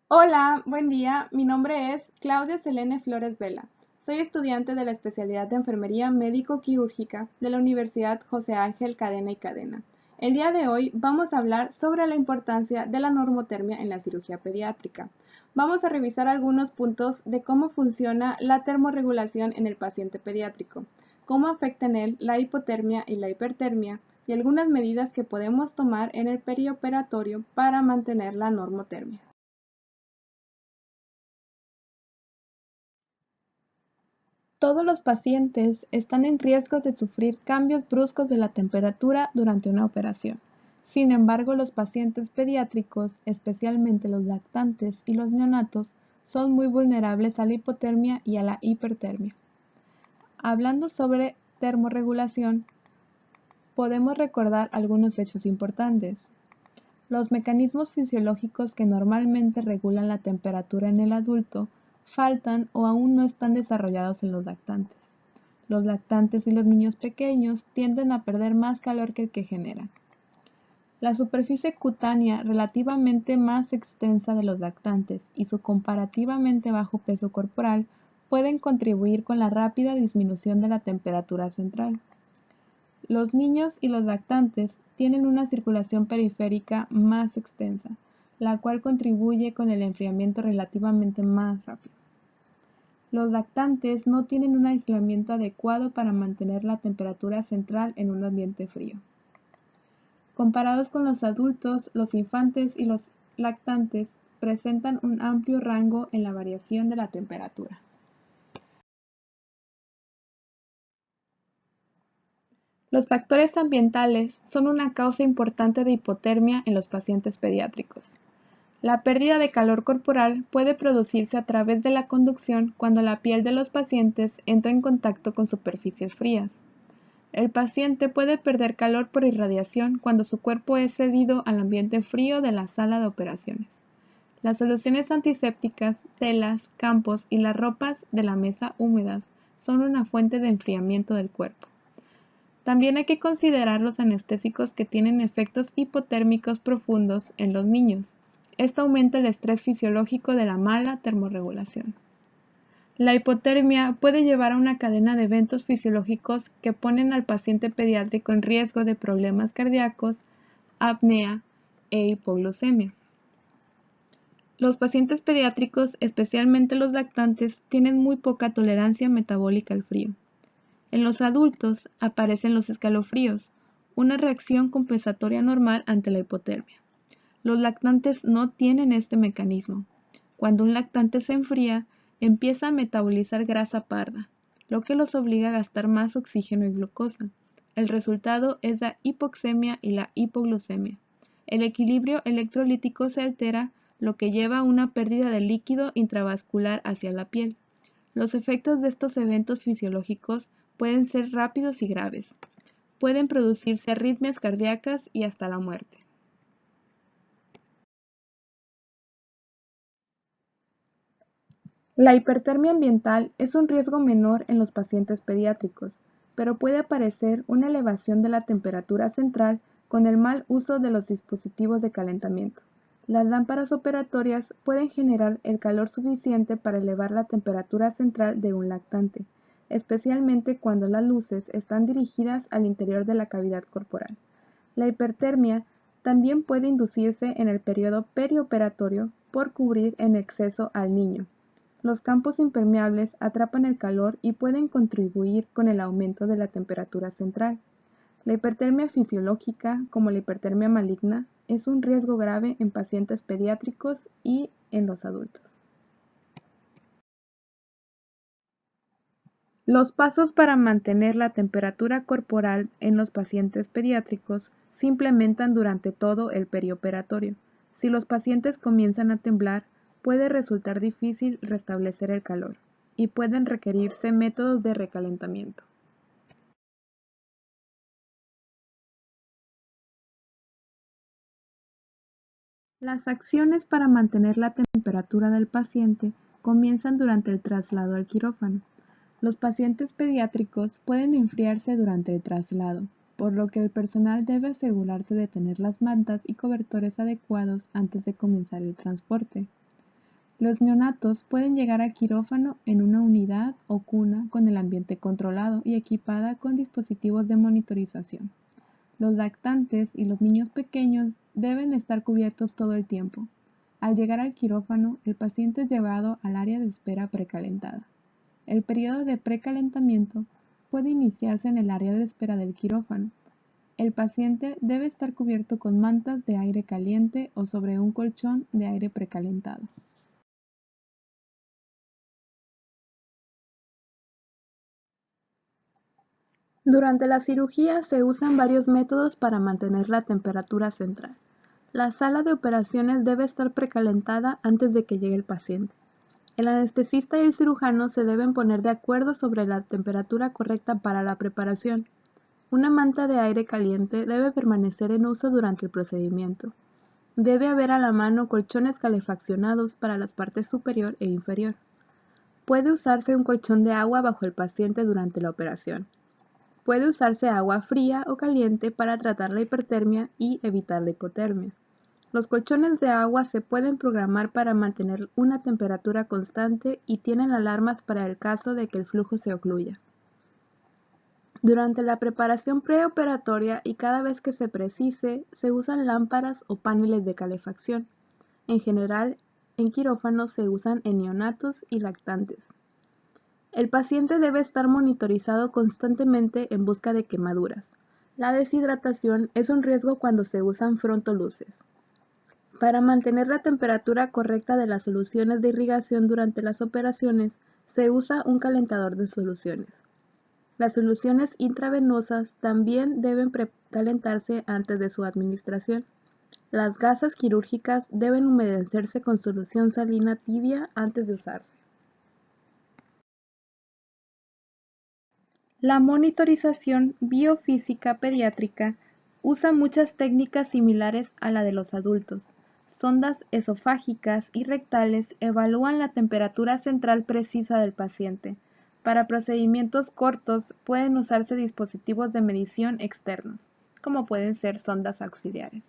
Hola, buen día. Mi nombre es Claudia Selene Flores Vela. Soy estudiante de la especialidad de Enfermería Médico-Quirúrgica de la Universidad José Ángel Cadena y Cadena. El día de hoy vamos a hablar sobre la importancia de la normotermia en la cirugía pediátrica. Vamos a revisar algunos puntos de cómo funciona la termorregulación en el paciente pediátrico, cómo afecta en él la hipotermia y la hipertermia, y algunas medidas que podemos tomar en el perioperatorio para mantener la normotermia. Todos los pacientes están en riesgo de sufrir cambios bruscos de la temperatura durante una operación. Sin embargo, los pacientes pediátricos, especialmente los lactantes y los neonatos, son muy vulnerables a la hipotermia y a la hipertermia. Hablando sobre termorregulación, podemos recordar algunos hechos importantes. Los mecanismos fisiológicos que normalmente regulan la temperatura en el adulto faltan o aún no están desarrollados en los lactantes. Los lactantes y los niños pequeños tienden a perder más calor que el que generan. La superficie cutánea relativamente más extensa de los lactantes y su comparativamente bajo peso corporal pueden contribuir con la rápida disminución de la temperatura central. Los niños y los lactantes tienen una circulación periférica más extensa, la cual contribuye con el enfriamiento relativamente más rápido. Los lactantes no tienen un aislamiento adecuado para mantener la temperatura central en un ambiente frío. Comparados con los adultos, los infantes y los lactantes presentan un amplio rango en la variación de la temperatura. Los factores ambientales son una causa importante de hipotermia en los pacientes pediátricos. La pérdida de calor corporal puede producirse a través de la conducción cuando la piel de los pacientes entra en contacto con superficies frías. El paciente puede perder calor por irradiación cuando su cuerpo es cedido al ambiente frío de la sala de operaciones. Las soluciones antisépticas, telas, campos y las ropas de la mesa húmedas son una fuente de enfriamiento del cuerpo. También hay que considerar los anestésicos que tienen efectos hipotérmicos profundos en los niños. Esto aumenta el estrés fisiológico de la mala termorregulación. La hipotermia puede llevar a una cadena de eventos fisiológicos que ponen al paciente pediátrico en riesgo de problemas cardíacos, apnea e hipoglucemia. Los pacientes pediátricos, especialmente los lactantes, tienen muy poca tolerancia metabólica al frío. En los adultos aparecen los escalofríos, una reacción compensatoria normal ante la hipotermia. Los lactantes no tienen este mecanismo. Cuando un lactante se enfría, empieza a metabolizar grasa parda, lo que los obliga a gastar más oxígeno y glucosa. El resultado es la hipoxemia y la hipoglucemia. El equilibrio electrolítico se altera, lo que lleva a una pérdida de líquido intravascular hacia la piel. Los efectos de estos eventos fisiológicos pueden ser rápidos y graves. Pueden producirse arritmias cardíacas y hasta la muerte. La hipertermia ambiental es un riesgo menor en los pacientes pediátricos, pero puede aparecer una elevación de la temperatura central con el mal uso de los dispositivos de calentamiento. Las lámparas operatorias pueden generar el calor suficiente para elevar la temperatura central de un lactante, especialmente cuando las luces están dirigidas al interior de la cavidad corporal. La hipertermia también puede inducirse en el periodo perioperatorio por cubrir en exceso al niño. Los campos impermeables atrapan el calor y pueden contribuir con el aumento de la temperatura central. La hipertermia fisiológica, como la hipertermia maligna, es un riesgo grave en pacientes pediátricos y en los adultos. Los pasos para mantener la temperatura corporal en los pacientes pediátricos se implementan durante todo el perioperatorio. Si los pacientes comienzan a temblar, puede resultar difícil restablecer el calor y pueden requerirse métodos de recalentamiento. Las acciones para mantener la temperatura del paciente comienzan durante el traslado al quirófano. Los pacientes pediátricos pueden enfriarse durante el traslado, por lo que el personal debe asegurarse de tener las mantas y cobertores adecuados antes de comenzar el transporte. Los neonatos pueden llegar a quirófano en una unidad o cuna con el ambiente controlado y equipada con dispositivos de monitorización. Los lactantes y los niños pequeños deben estar cubiertos todo el tiempo. Al llegar al quirófano, el paciente es llevado al área de espera precalentada. El periodo de precalentamiento puede iniciarse en el área de espera del quirófano. El paciente debe estar cubierto con mantas de aire caliente o sobre un colchón de aire precalentado. Durante la cirugía se usan varios métodos para mantener la temperatura central. La sala de operaciones debe estar precalentada antes de que llegue el paciente. El anestesista y el cirujano se deben poner de acuerdo sobre la temperatura correcta para la preparación. Una manta de aire caliente debe permanecer en uso durante el procedimiento. Debe haber a la mano colchones calefaccionados para las partes superior e inferior. Puede usarse un colchón de agua bajo el paciente durante la operación. Puede usarse agua fría o caliente para tratar la hipertermia y evitar la hipotermia. Los colchones de agua se pueden programar para mantener una temperatura constante y tienen alarmas para el caso de que el flujo se ocluya. Durante la preparación preoperatoria y cada vez que se precise, se usan lámparas o paneles de calefacción. En general, en quirófano se usan en neonatos y lactantes. El paciente debe estar monitorizado constantemente en busca de quemaduras. La deshidratación es un riesgo cuando se usan frontoluces. Para mantener la temperatura correcta de las soluciones de irrigación durante las operaciones, se usa un calentador de soluciones. Las soluciones intravenosas también deben precalentarse antes de su administración. Las gasas quirúrgicas deben humedecerse con solución salina tibia antes de usarse. La monitorización biofísica pediátrica usa muchas técnicas similares a la de los adultos. Sondas esofágicas y rectales evalúan la temperatura central precisa del paciente. Para procedimientos cortos pueden usarse dispositivos de medición externos, como pueden ser sondas auxiliares.